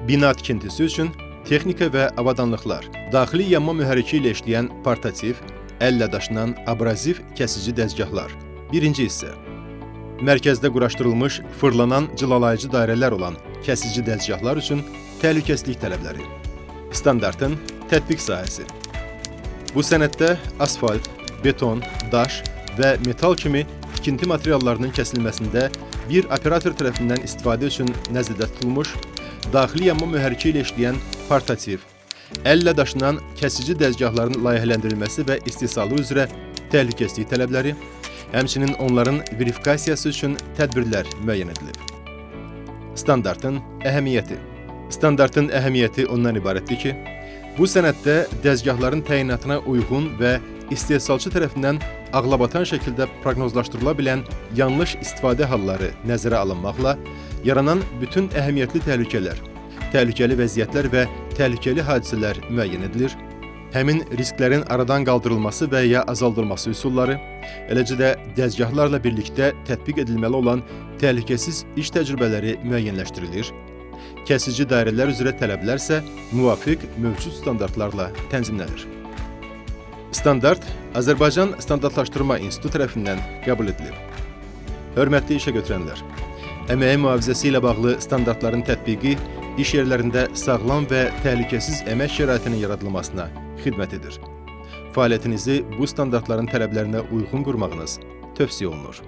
Bina tikintisi üçün texnika və avadanlıqlar, daxili yanma mühərriki ilə işləyən portativ, əllə daşınan abraziv kəsici dəzgahlar. Birinci hissə. Mərkəzdə quraşdırılmış fırlanan cılalayıcı dairələr olan kəsici dəzgahlar üçün təhlükəsizlik tələbləri. Standartın tətbiq sahəsi. Bu sənəddə asfalt, beton, daş və metal kimi tikinti materiallarının kəsilməsində bir operator tərəfindən istifadə üçün nəzərdə tutulmuş, daxili yanma mühərriki ilə işləyən portativ, əllə daşınan kəsici dəzgahların layihələndirilməsi və istehsalı üzrə təhlükəsizlik tələbləri, həmçinin onların verifikasiyası üçün tədbirlər müəyyən edilib. Standartın əhəmiyyəti. Standartın əhəmiyyəti ondan ibarətdir ki, bu sənəddə dəzgahların təyinatına uyğun və istehsalçı tərəfindən ağlabatan şəkildə proqnozlaşdırıla bilən yanlış istifadə halları nəzərə alınmaqla yaranan bütün əhəmiyyətli təhlükələr, təhlükəli vəziyyətlər və təhlükəli hadisələr müəyyən edilir. Həmin risklərin aradan qaldırılması və ya azaldılması üsulları, eləcə də dəzgahlarla birlikdə tətbiq edilməli olan təhlükəsiz iş təcrübələri müəyyənləşdirilir. Kəsici dairələr üzrə tələblər isə müvafiq mövcud standartlarla tənzimlənir. Standart Azərbaycan Standartlaşdırma İnstitutu tərəfindən qəbul edilib. Hörmətli işə götürənlər, əməyin mühafizəsi ilə bağlı standartların tətbiqi iş yerlərində sağlam və təhlükəsiz əmək şəraitinin yaradılmasına xidmət edir. Fəaliyyətinizi bu standartların tələblərinə uyğun qurmağınız tövsiyə olunur.